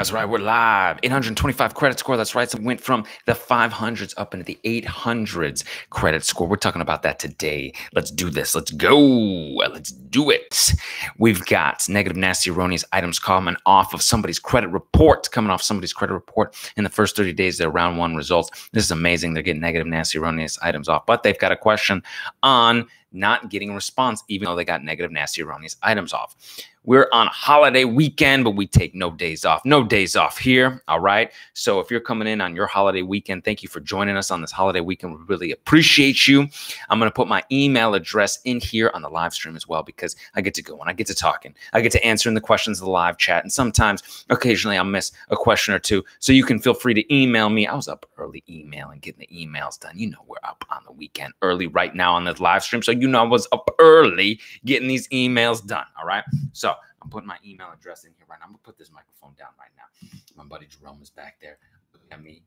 That's right, we're live. 825 credit score. That's right. So we went from the 500s up into the 800s credit score. We're talking about that today. Let's do this. Let's go. Let's do it. We've got negative, nasty, erroneous items coming off of somebody's credit report, in the first 30 days, their round one results. This is amazing. They're getting negative, nasty, erroneous items off, but they've got a question on not getting a response, even though they got negative, nasty, erroneous items off. We're on holiday weekend, but we take no days off. No days off here, all right? So if you're coming in on your holiday weekend, thank you for joining us on this holiday weekend. We really appreciate you. I'm going to put my email address in here on the live stream as well, because I get to go and I get to talking. I get to answering the questions of the live chat, and sometimes, occasionally, I'll miss a question or two. So you can feel free to email me. I was up early emailing, getting the emails done. You know we're up on the weekend early right now on this live stream, so you know I was up early getting these emails done, all right? So I'm putting my email address in here right now. I'm going to put this microphone down right now. My buddy Jerome is back there looking at me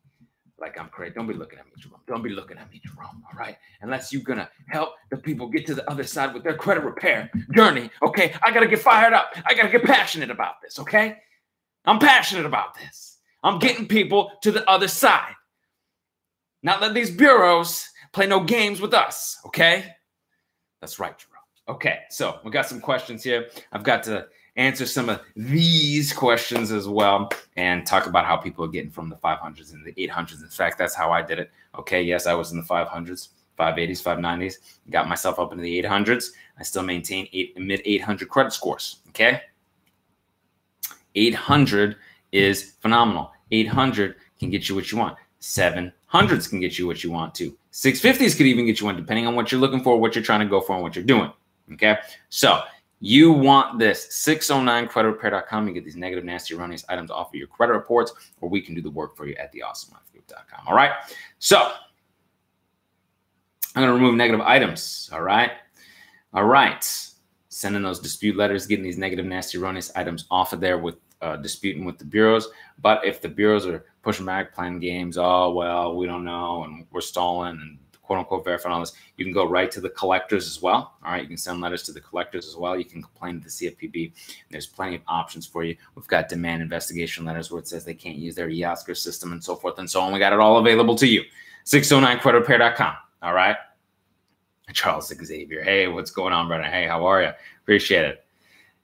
like I'm crazy. Don't be looking at me, Jerome. Don't be looking at me, Jerome, all right? Unless you're going to help the people get to the other side with their credit repair journey, okay? I got to get fired up. I got to get passionate about this, okay? I'm passionate about this. I'm getting people to the other side. Not let these bureaus play no games with us, okay? That's right, Jerome. Okay, so we got some questions here. I've got to answer some of these questions as well and talk about how people are getting from the 500s and the 800s. In fact, that's how I did it. Okay, yes, I was in the 500s, 580s, 590s. Got myself up into the 800s. I still maintain mid 800 credit scores. Okay, 800 is phenomenal. 800 can get you what you want. 700s can get you what you want to. 650s could even get you one, depending on what you're looking for, what you're trying to go for, and what you're doing. Okay, so you want this 609creditrepair.com. You get these negative, nasty, erroneous items off of your credit reports, or we can do the work for you at theawesomelifegroup.com. All right, so I'm going to remove negative items. All right, sending those dispute letters, getting these negative, nasty, erroneous items off of there with disputing with the bureaus. But if the bureaus are pushing back, playing games, oh well, we don't know, and we're stalling, and quote unquote verify all this, you can go right to the collectors as well. All right, you can send letters to the collectors as well. You can complain to the CFPB. There's plenty of options for you. We've got demand investigation letters where it says they can't use their e-Oscar system and so forth and so on. We got it all available to you. 609creditrepair.com. All right, Charles Xavier, hey, what's going on, brother? Hey, how are you? Appreciate it.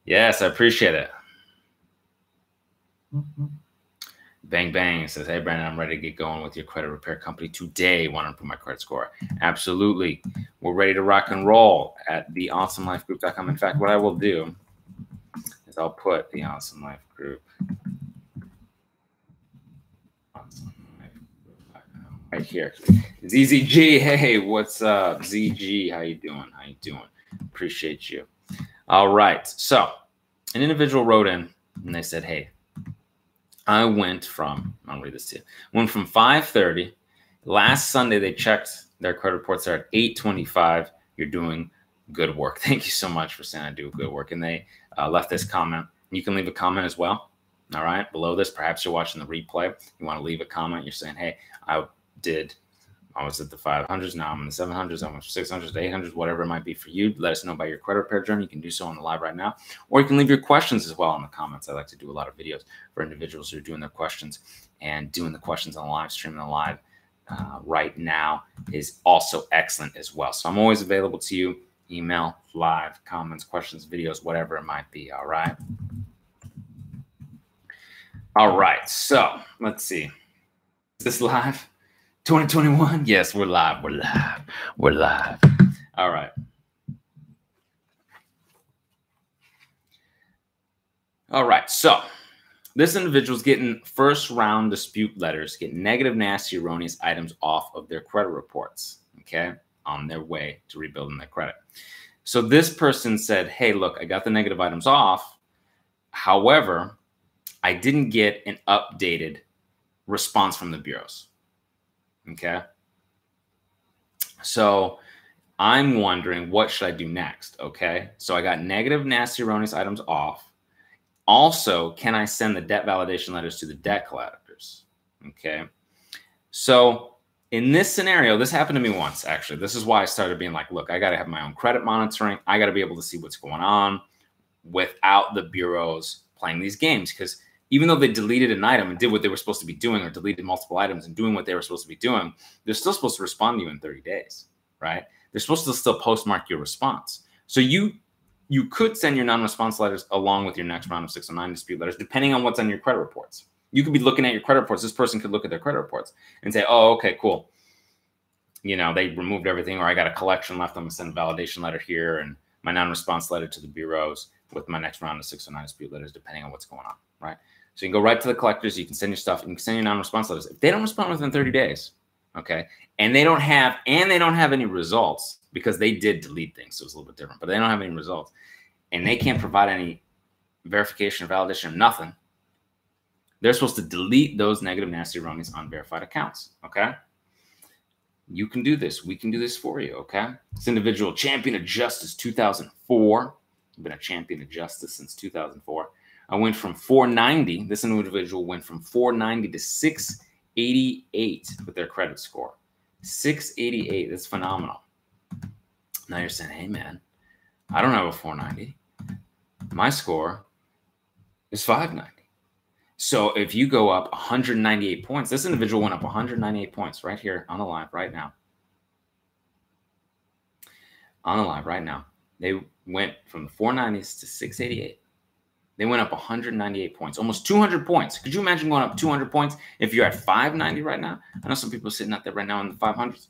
Yes, I appreciate it. Bang Bang says, hey, Brandon, I'm ready to get going with your credit repair company today. Want to improve my credit score? Absolutely. We're ready to rock and roll at theawesomelifegroup.com. In fact, what I will do is I'll put the Awesome Life Group right here. ZZG, hey, what's up? ZG, how you doing? How you doing? Appreciate you. All right. So an individual wrote in and they said, hey, I went from, I'll read this to you, went from 5:30. Last Sunday, they checked their credit reports are at 8:25. You're doing good work. Thank you so much for saying I do good work. And they left this comment. You can leave a comment as well. All right. Below this, perhaps you're watching the replay. You want to leave a comment. You're saying, hey, I was at the 500s. Now I'm in the 700s. I'm in 600s, 800s, whatever it might be for you. Let us know about your credit repair journey. You can do so on the live right now, or you can leave your questions as well in the comments. I like to do a lot of videos for individuals who are doing their questions, and doing the questions on the live stream and the live right now is also excellent as well. So I'm always available to you. Email, live, comments, questions, videos, whatever it might be. All right. All right. So let's see. Is this live? 2021? Yes, we're live. We're live. We're live. All right. All right. So this individual's getting first round dispute letters, getting negative, nasty, erroneous items off of their credit reports, okay, on their way to rebuilding their credit. So this person said, hey, look, I got the negative items off. However, I didn't get an updated response from the bureaus. Okay. So I'm wondering, what should I do next? Okay. So I got negative, nasty, erroneous items off. Also, can I send the debt validation letters to the debt collectors? Okay. So in this scenario, this happened to me once, actually. This is why I started being like, look, I got to have my own credit monitoring. I got to be able to see what's going on without the bureaus playing these games, because even though they deleted an item and did what they were supposed to be doing, or deleted multiple items and doing what they were supposed to be doing, they're still supposed to respond to you in 30 days, right? They're supposed to still postmark your response. So you could send your non-response letters along with your next round of 609 dispute letters, depending on what's on your credit reports. You could be looking at your credit reports. This person could look at their credit reports and say, oh, okay, cool. You know, they removed everything, or I got a collection left. I'm going to send a validation letter here and my non-response letter to the bureaus with my next round of 609 dispute letters, depending on what's going on, right? So you can go right to the collectors. You can send your stuff. And you can send your non-response letters. If they don't respond within 30 days, okay, and they don't have any results, because they did delete things, so it's a little bit different, but they don't have any results, and they can't provide any verification or validation of nothing, they're supposed to delete those negative, nasty, erroneous, unverified accounts, okay? You can do this. We can do this for you, okay? This individual, champion of justice, 2004. I've been a champion of justice since 2004. I went from 490. This individual went from 490 to 688 with their credit score. 688. That's phenomenal. Now you're saying, hey, man, I don't have a 490. My score is 590. So if you go up 198 points, this individual went up 198 points right here on the live right now. On the live right now. They went from the 490s to 688. They went up 198 points, almost 200 points. Could you imagine going up 200 points if you're at 590 right now? I know some people are sitting out there right now in the 500s.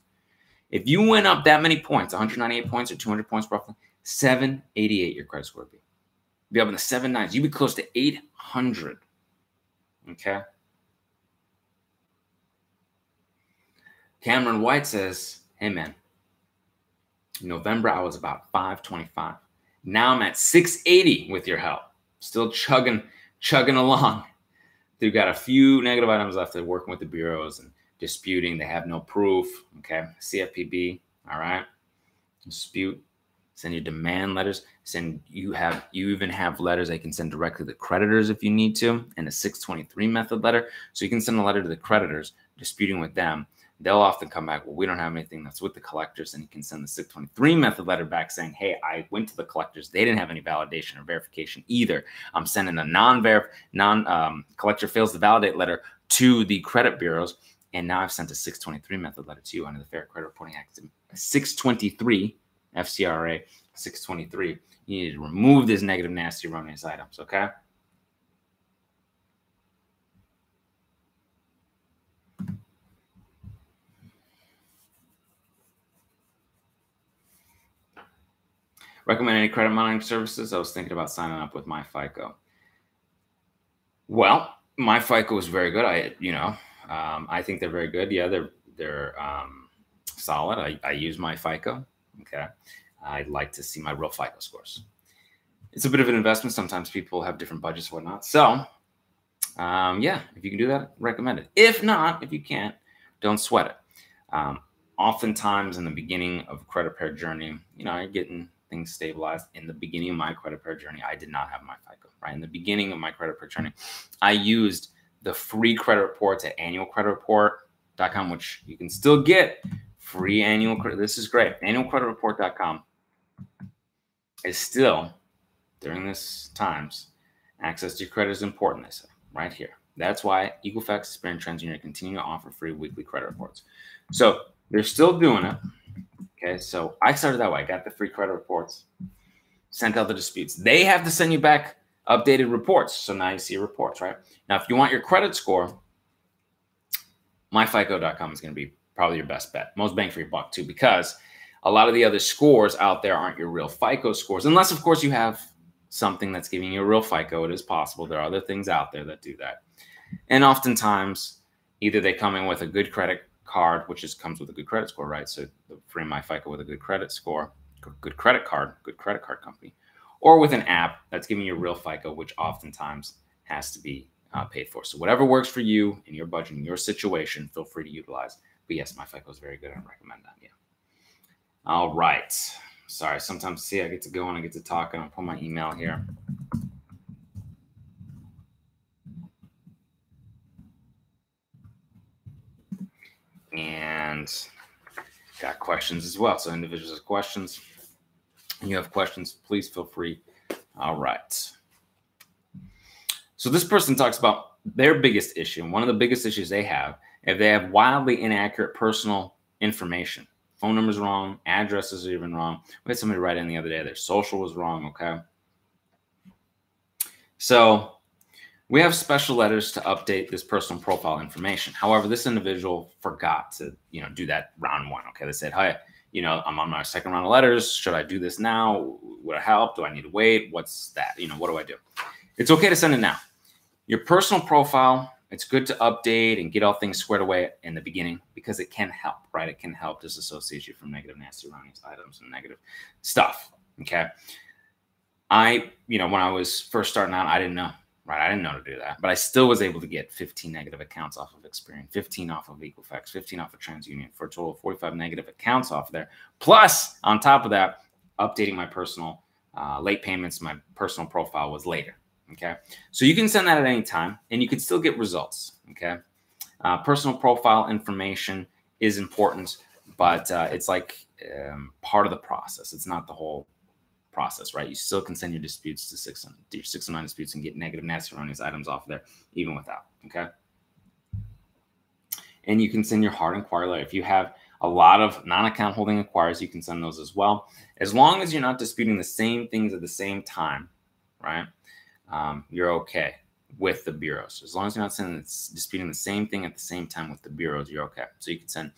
If you went up that many points, 198 points or 200 points roughly, 788 your credit score would be. You'd be up in the 790s. You'd be close to 800. Okay. Cameron White says, hey, man, in November, I was about 525. Now I'm at 680 with your help. Still chugging along. They've got a few negative items left. They're working with the bureaus and disputing. They have no proof. Okay. CFPB. All right. Dispute. Send your demand letters. You even have letters they can send directly to the creditors if you need to, and a 623 method letter. So you can send a letter to the creditors disputing with them. They'll often come back, well, we don't have anything that's with the collectors, and you can send the 623 method letter back saying, hey, I went to the collectors. They didn't have any validation or verification either. I'm sending a collector fails to validate letter to the credit bureaus, and now I've sent a 623 method letter to you under the Fair Credit Reporting Act. 623 FCRA 623. You need to remove these negative, nasty, erroneous items, okay? Recommend any credit monitoring services? I was thinking about signing up with MyFICO. Well, MyFICO is very good. I think they're very good. Yeah, they're solid. I use MyFICO. Okay. I'd like to see my real FICO scores. It's a bit of an investment. Sometimes people have different budgets and whatnot. So, yeah, if you can do that, recommend it. If not, if you can't, don't sweat it. Oftentimes in the beginning of a credit repair journey, you're getting things stabilized. In the beginning of my credit repair journey, I did not have my FICO, right? In the beginning of my credit repair journey, I used the free credit reports at annualcreditreport.com, which you can still get free annual credit. This is great. Annualcreditreport.com is still, during this times, access to your credit is important, they say, right here. That's why Equifax, Experian, TransUnion continue to offer free weekly credit reports. So they're still doing it. Okay, so I started that way. I got the free credit reports, sent out the disputes. They have to send you back updated reports. So now you see your reports, right? Now, if you want your credit score, myfico.com is going to be probably your best bet. Most bang for your buck, too, because a lot of the other scores out there aren't your real FICO scores, unless, of course, you have something that's giving you a real FICO. It is possible. There are other things out there that do that. And oftentimes, either they come in with a good credit card, which comes with a good credit score, right? So free MyFICO with a good credit score, good credit card company, or with an app that's giving you a real FICO, which oftentimes has to be paid for. So whatever works for you in your budget, in your situation, feel free to utilize. But yes, MyFICO is very good. I recommend that. Yeah. All right. Sorry. Sometimes, see, I get to go and I get to talk, and I'll put my email here. And got questions as well. So individuals have questions. You have questions, please feel free. All right. So this person talks about their biggest issue. And one of the biggest issues they have, if they have wildly inaccurate personal information, phone number's wrong, addresses are even wrong. We had somebody write in the other day, their social was wrong, okay? So we have special letters to update this personal profile information. However, this individual forgot to, do that round one, okay? They said, hi, I'm on my second round of letters. Should I do this now? Would it help? Do I need to wait? What's that? What do I do? It's okay to send it now. Your personal profile, it's good to update and get all things squared away in the beginning because it can help, right? It can help disassociate you from negative, nasty, erroneous items and negative stuff, okay? When I was first starting out, I didn't know, right? I didn't know to do that, but I still was able to get 15 negative accounts off of Experian, 15 off of Equifax, 15 off of TransUnion for a total of 45 negative accounts off there. Plus, on top of that, updating my personal late payments, my personal profile was later. Okay, so you can send that at any time and you can still get results. Okay, personal profile information is important, but it's like part of the process. It's not the whole process, right? You still can send your disputes to 609 disputes and get negative, nasty, erroneous items off there even without. Okay, and you can send your hard inquiry letter. If you have a lot of non-account holding inquiries, you can send those as well, as long as you're not disputing the same things at the same time, right? You're okay with the bureaus. As long as you're not disputing the same thing at the same time with the bureaus, you're okay. So you can send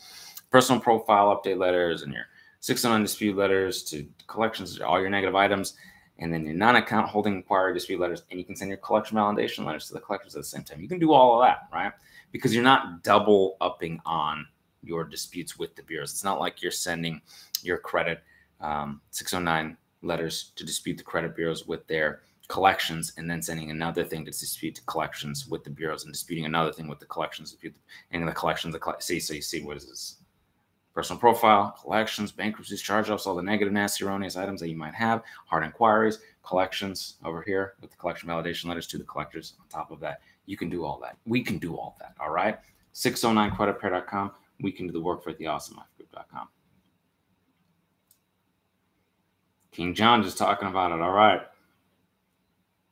personal profile update letters and your 609 dispute letters to collections, all your negative items, and then your non-account holding inquiry dispute letters, and you can send your collection validation letters to the collectors at the same time. You can do all of that, right? Because you're not double upping on your disputes with the bureaus. It's not like you're sending your credit 609 letters to dispute the credit bureaus with their collections and then sending another thing to dispute the collections with the bureaus and disputing another thing with the collections and the collections. So you see what is this? Personal profile, collections, bankruptcies, charge-offs, all the negative, nasty, erroneous items that you might have, hard inquiries, collections over here with the collection validation letters to the collectors. On top of that, you can do all that. We can do all that, all right? 609creditrepair.com. We can do the work for theawesomelifegroup.com. King John just talking about it, all right.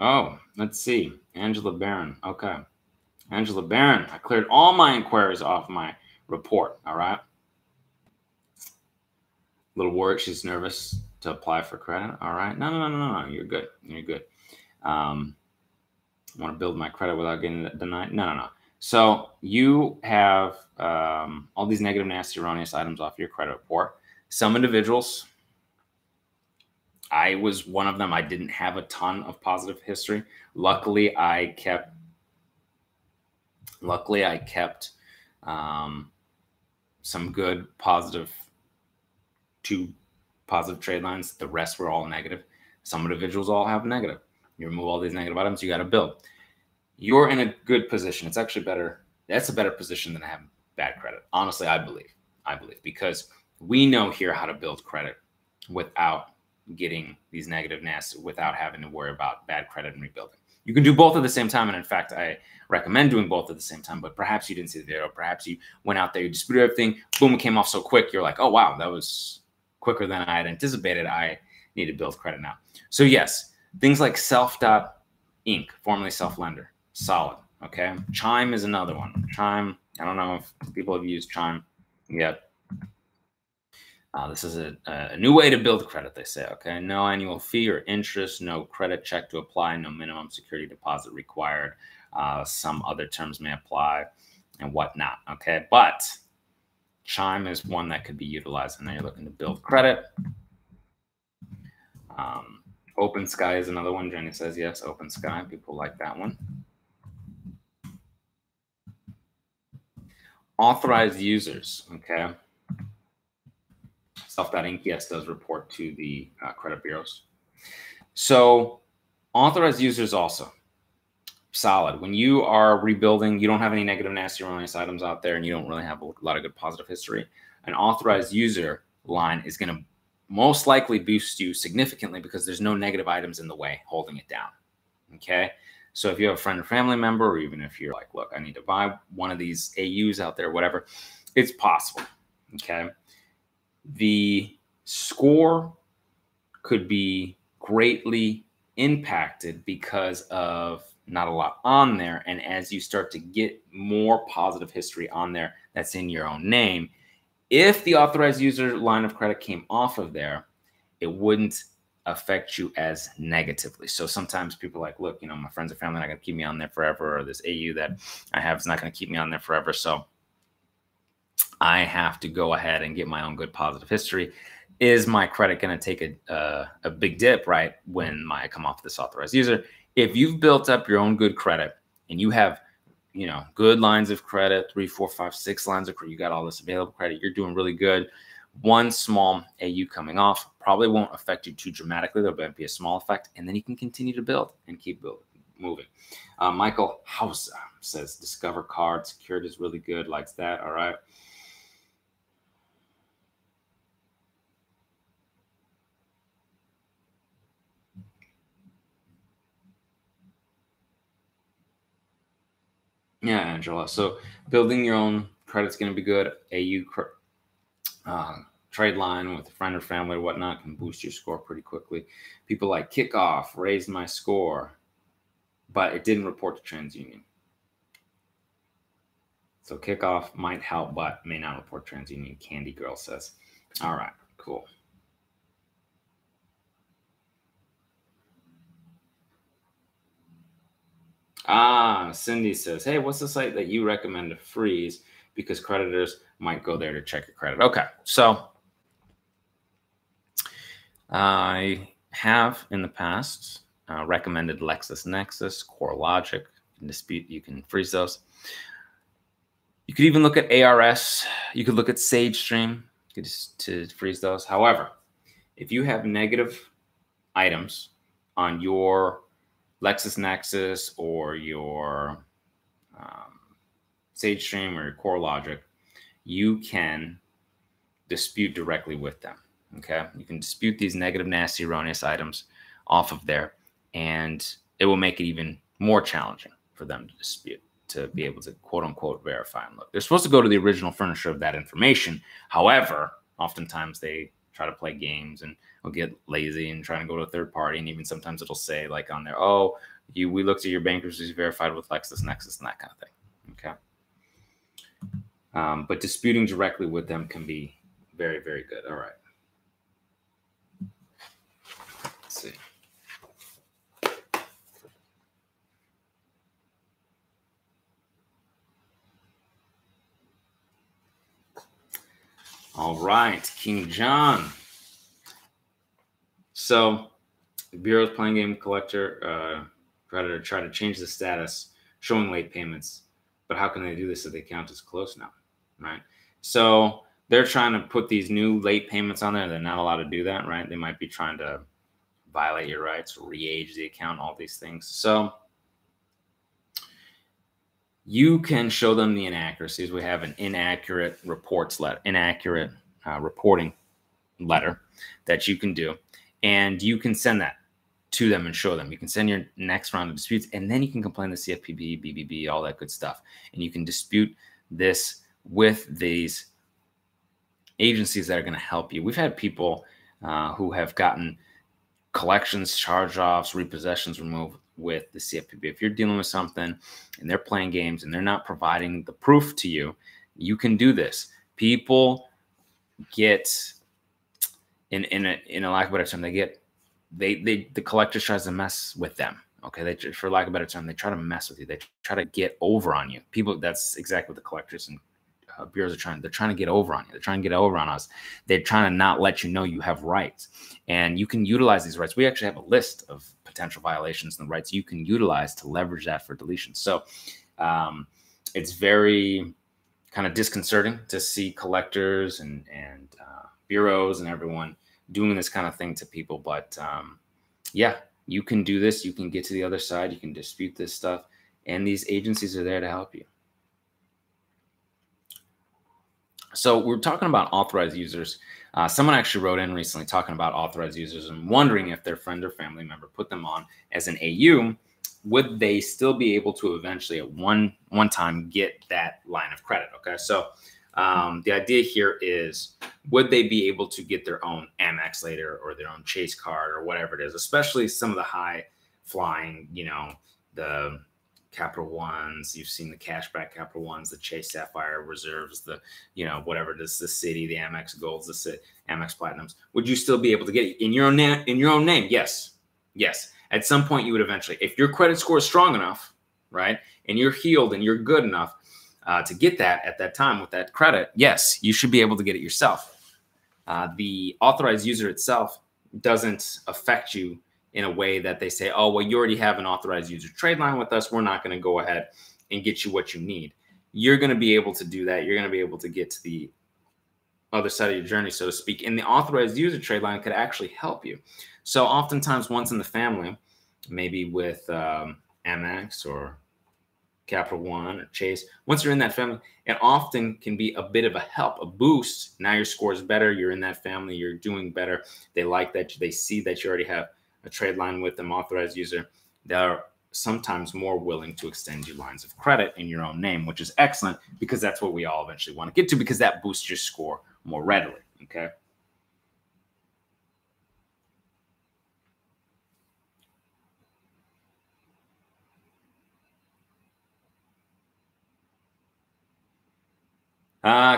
Oh, let's see. Angela Barron. Okay. Angela Barron. I cleared all my inquiries off my report. All right. A little worried. She's nervous to apply for credit. All right. No. You're good. You're good. I want to build my credit without getting denied. No. So you have all these negative, nasty, erroneous items off your credit report. Some individuals, I was one of them. I didn't have a ton of positive history. Luckily, I kept some good two positive trade lines. The rest were all negative. Some individuals all have negative. You remove all these negative items, you got to build. You're in a good position. It's actually better. That's a better position than having bad credit. Honestly, I believe because we know here how to build credit without getting these negative nasty, without having to worry about bad credit and rebuilding. You can do both at the same time. And in fact, I recommend doing both at the same time, but perhaps you didn't see the video. Perhaps you went out there, you disputed everything, boom, it came off so quick. You're like, oh, wow, that was quicker than I had anticipated. I need to build credit now. So yes, things like Self.Inc., formerly Self-Lender, solid. Okay. Chime is another one. Chime, I don't know if people have used Chime yet. This is a new way to build credit, they say, okay? No annual fee or interest, no credit check to apply, no minimum security deposit required. Some other terms may apply and whatnot, okay? But Chime is one that could be utilized, and then you're looking to build credit. Open Sky is another one. Jenny says, yes, Open Sky. People like that one. Authorized Users, okay? Self.Inc. yes does report to the credit bureaus. So Authorized Users also solid. When you are rebuilding, you don't have any negative, nasty, erroneous items out there, and you don't really have a lot of good positive history. An Authorized User line is going to most likely boost you significantly because there's no negative items in the way holding it down. Okay. So if you have a friend or family member, or even if you're like, look, I need to buy one of these AUs out there, whatever, it's possible. Okay. The score could be greatly impacted because of not a lot on there. And as you start to get more positive history on there that's in your own name, if the authorized user line of credit came off of there, it wouldn't affect you as negatively. So sometimes people are like, look, my friends and family are not going to keep me on there forever, or this AU that I have is not going to keep me on there forever. So I have to go ahead and get my own good positive history. Is my credit going to take a big dip, right, when I come off this authorized user? If you've built up your own good credit and you have, good lines of credit, 3, 4, 5, 6 lines of credit, you got all this available credit, you're doing really good. One small AU coming off probably won't affect you too dramatically. There'll be a small effect, and then you can continue to build and keep moving. Michael House says, Discover Card, secured is really good, likes that. All right. Yeah, Angela. So building your own credit's going to be good. AU trade line with a friend or family or whatnot can boost your score pretty quickly. People like Kickoff raised my score, but it didn't report to TransUnion. So Kickoff might help, but may not report TransUnion, Candy Girl says. All right, cool. Cindy says, hey, what's the site that you recommend to freeze because creditors might go there to check your credit? Okay, so I have in the past recommended LexisNexis, CoreLogic, Dispute. You can freeze those. You could even look at ARS. You could look at SageStream to freeze those. However, if you have negative items on your LexisNexis or your SageStream or your CoreLogic, you can dispute directly with them. Okay, you can dispute these negative, nasty, erroneous items off of there, and it will make it even more challenging for them to dispute, to be able to quote unquote verify and look. They're supposed to go to the original furnisher of that information. However, oftentimes they try to play games and will get lazy and try to go to a third party. And even sometimes it'll say like on there, oh, we looked at your bankruptcy verified with LexisNexis and that kind of thing. Okay. But disputing directly with them can be very, very good. All right. Let's see. All right, King John. So, the Bureau's playing game collector creditor try to change the status, showing late payments. But how can they do this if the account is closed now, right? So they're trying to put these new late payments on there. They're not allowed to do that, right? They might be trying to violate your rights, re-age the account, all these things. So you can show them the inaccuracies. We have an inaccurate reports letter, inaccurate reporting letter that you can do, and you can send that to them and show them. You can send your next round of disputes, and then you can complain to CFPB, BBB, all that good stuff, and you can dispute this with these agencies that are going to help you. We've had people who have gotten collections, charge-offs, repossessions removed with the CFPB. If you're dealing with something and they're playing games and they're not providing the proof to you, you can do this. People get, in a lack of a better term, the collector tries to mess with them. Okay, for lack of a better term, they try to mess with you. They try to get over on you. People, that's exactly what the collectors and bureaus are trying. They're trying to get over on you. They're trying to get over on us. They're trying to not let you know you have rights, and you can utilize these rights. We actually have a list of potential violations and the rights you can utilize to leverage that for deletion. So it's very kind of disconcerting to see collectors and bureaus and everyone doing this kind of thing to people. But yeah, you can do this. You can get to the other side. You can dispute this stuff, and these agencies are there to help you. So we're talking about authorized users. Someone actually wrote in recently talking about authorized users and wondering if their friend or family member put them on as an AU, would they still be able to eventually at one time get that line of credit? Okay, so the idea here is, would they be able to get their own Amex later or their own Chase card or whatever it is, especially some of the high flying, the Capital Ones, you've seen the cashback Capital Ones, the Chase Sapphire Reserves, the, you know, whatever it is, the Citi, the Amex Golds, the Amex Platinums. Would you still be able to get it in your own name? Yes. Yes. At some point you would eventually, if your credit score is strong enough, right, and you're healed and you're good enough to get that at that time with that credit, yes, you should be able to get it yourself. The authorized user itself doesn't affect you in a way that they say, oh, well, you already have an authorized user trade line with us. We're not going to go ahead and get you what you need. You're going to be able to do that. You're going to be able to get to the other side of your journey, so to speak. And the authorized user trade line could actually help you. So oftentimes once in the family, maybe with Amex or Capital One or Chase, once you're in that family, it often can be a bit of a help, a boost. Now your score is better. You're in that family. You're doing better. They like that. They see that you already have a trade line with them, authorized user. They're sometimes more willing to extend you lines of credit in your own name, which is excellent because that's what we all eventually want to get to, because that boosts your score more readily. Okay.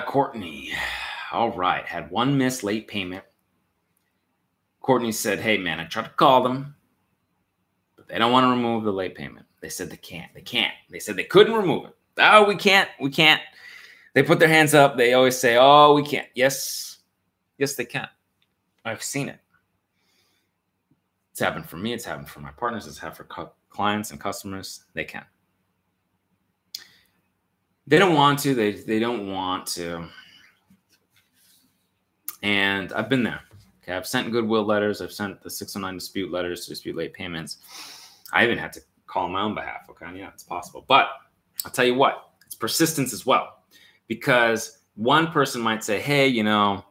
Courtney. All right. Had one missed late payment. Courtney said, hey, man, I tried to call them, but they don't want to remove the late payment. They said they can't. They can't. They said they couldn't remove it. Oh, we can't. We can't. They put their hands up. They always say, oh, we can't. Yes. Yes, they can. I've seen it. It's happened for me. It's happened for my partners. It's happened for clients and customers. They can. They don't want to. They don't want to. And I've been there. Okay, I've sent goodwill letters. I've sent the 609 dispute letters to dispute late payments. I even had to call on my own behalf. Okay, yeah, it's possible. But I'll tell you what, it's persistence as well. Because one person might say, hey, you know,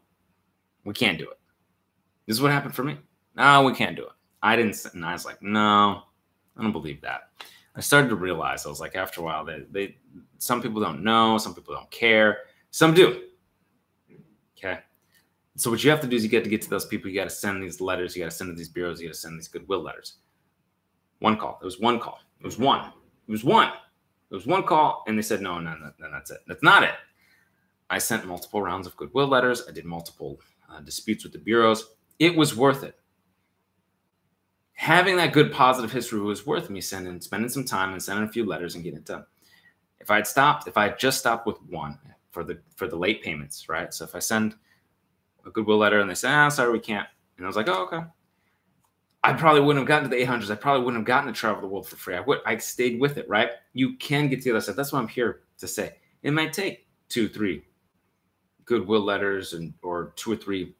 we can't do it. This is what happened for me. No, we can't do it. I didn't. And I was like, no, I don't believe that. I started to realize, I was like, after a while, some people don't know. Some people don't care. Some do. Okay. So what you have to do is you get to get to those people. You got to send these letters. You got to send to these bureaus. You got to send these goodwill letters. One call. It was one call. It was one. It was one. It was one call, and they said, no, then that's it. That's not it. I sent multiple rounds of goodwill letters. I did multiple disputes with the bureaus. It was worth it. Having that good positive history was worth me spending some time and sending a few letters and getting it done. If I had just stopped with one for the late payments, right? So if I send a goodwill letter and they say, sorry, we can't. And I was like, oh, okay. I probably wouldn't have gotten to the 800s. I probably wouldn't have gotten to travel the world for free. I stayed with it, right? You can get to the other side. That's what I'm here to say. It might take 2, 3 goodwill letters or 2 or 3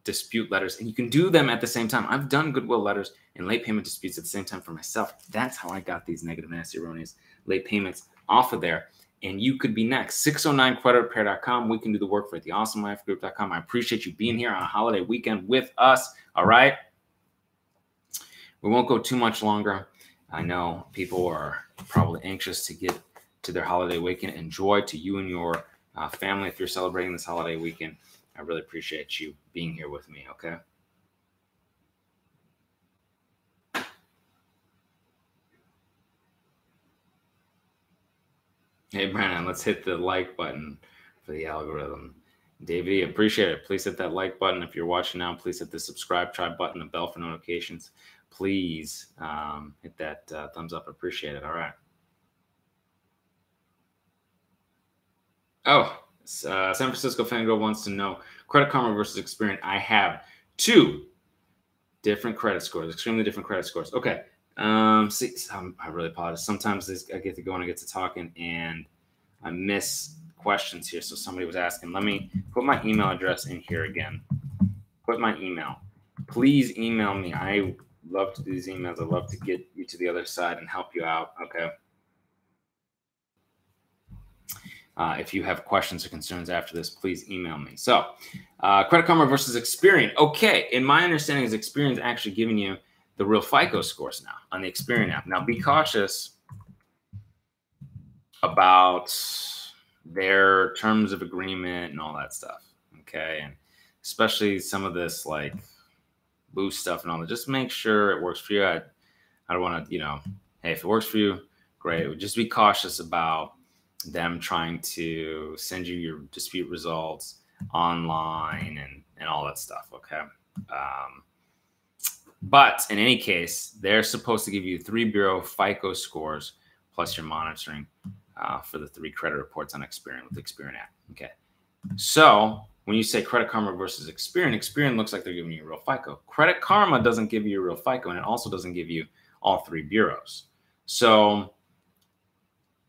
dispute letters, and you can do them at the same time. I've done goodwill letters and late payment disputes at the same time for myself. That's how I got these negative, nasty, erroneous late payments off of there. And you could be next. 609creditrepair.com. We can do the work for theawesomelifegroup.com. I appreciate you being here on a holiday weekend with us. All right. We won't go too much longer. I know people are probably anxious to get to their holiday weekend. Enjoy to you and your family if you're celebrating this holiday weekend. I really appreciate you being here with me, okay? Hey, Brandon, let's hit the like button for the algorithm. David, appreciate it. Please hit that like button. If you're watching now, please hit the subscribe, try button, the bell for notifications. Please hit that thumbs up. Appreciate it. All right. Oh, San Francisco Fangirl wants to know Credit Karma versus Experian. I have 2 different credit scores, extremely different credit scores. Okay. I really apologize. Sometimes I get to go and I get to talking and I miss questions here. So somebody was asking, let me put my email address in here again. Put my email. Please email me. I love to do these emails. I love to get you to the other side and help you out. Okay. If you have questions or concerns after this, please email me. So Credit Karma versus Experian. Okay. In my understanding is Experian's actually giving you the real FICO scores now on the Experian app. Now be cautious about their terms of agreement and all that stuff. Okay. And especially some of this like boost stuff and all that. Just make sure it works for you. I don't want to, hey, if it works for you, great. Just be cautious about them trying to send you your dispute results online and all that stuff. Okay. But in any case, they're supposed to give you 3 bureau FICO scores plus your monitoring for the 3 credit reports on Experian with the Experian app. Okay. So when you say Credit Karma versus Experian, Experian looks like they're giving you a real FICO. Credit Karma doesn't give you a real FICO, and it also doesn't give you all 3 bureaus. So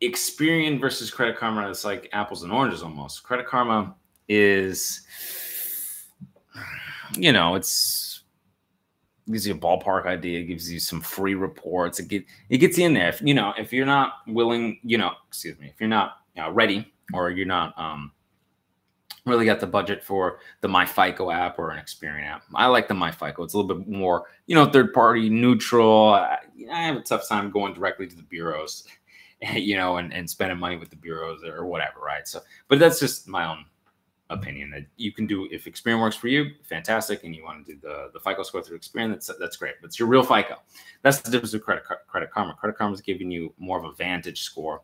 Experian versus Credit Karma is like apples and oranges almost. Credit Karma is, you know, it gives you a ballpark idea. It gives you some free reports. It gets you in there. If you're not willing, if you're not ready, or you're not really got the budget for the MyFICO app or an Experian app. I like the MyFICO. It's a little bit more, third party neutral. I have a tough time going directly to the bureaus, and spending money with the bureaus or whatever, right? So, but that's just my own opinion. That you can do, if Experian works for you, fantastic, and you want to do the FICO score through Experian, that's great. But it's your real FICO. That's the difference with Credit Karma. Credit Karma is giving you more of a Vantage score,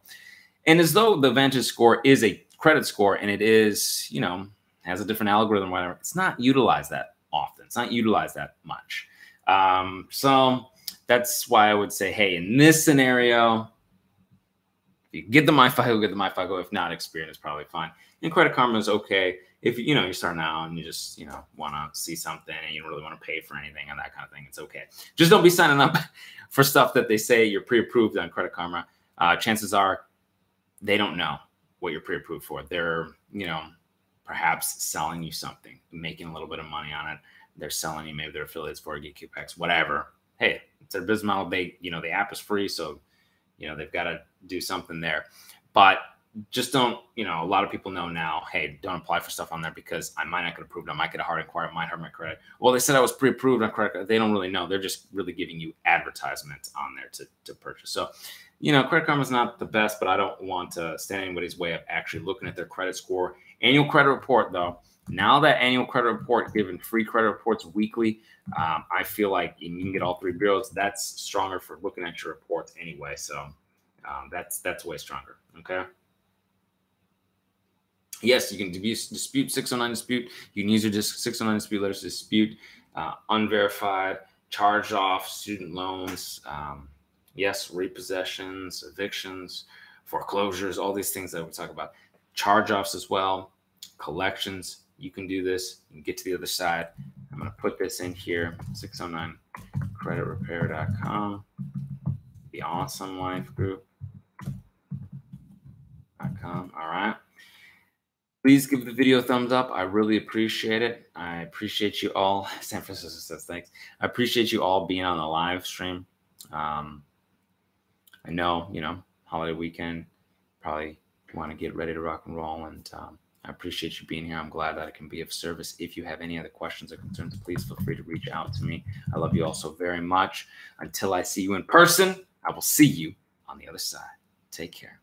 and as though the Vantage score is a credit score and it is, has a different algorithm, whatever, it's not utilized that often. It's not utilized that much. So that's why I would say, hey, in this scenario, if you get the MyFICO, get the MyFICO. If not, Experian is probably fine. And Credit Karma is okay if you're starting out and you just want to see something and you don't really want to pay for anything and that kind of thing. It's okay. Just don't be signing up for stuff that they say you're pre-approved on Credit Karma. Chances are they don't know what you're pre-approved for. They're perhaps selling you something, making a little bit of money on it. They're selling you, maybe their affiliates for get kickbacks, whatever. Hey, it's their business model. The app is free, so they've got to do something there. But just don't, a lot of people know now, hey, don't apply for stuff on there because I might not get approved. I might get a hard inquiry. It might hurt my credit. Well, they said I was pre-approved on credit. They don't really know. They're just really giving you advertisements on there to purchase. So, Credit Karma is not the best, but I don't want to stand in anybody's way of actually looking at their credit score. Annual credit report, though, now that annual credit report, giving free credit reports weekly, I feel like you can get all 3 bureaus. That's stronger for looking at your reports anyway. So that's way stronger. Okay. Yes, you can dispute 609 dispute. You can use your 609 dispute letters to dispute unverified, charged off student loans. Yes, repossessions, evictions, foreclosures, all these things that we talk about. Charge-offs as well, collections. You can do this. You can get to the other side. I'm going to put this in here, 609creditrepair.com, the Awesome Life Group.com. All right. Please give the video a thumbs up. I really appreciate it. I appreciate you all. San Francisco says thanks. I appreciate you all being on the live stream. I know, holiday weekend, probably want to get ready to rock and roll. And I appreciate you being here. I'm glad that I can be of service. If you have any other questions or concerns, please feel free to reach out to me. I love you all so very much. Until I see you in person, I will see you on the other side. Take care.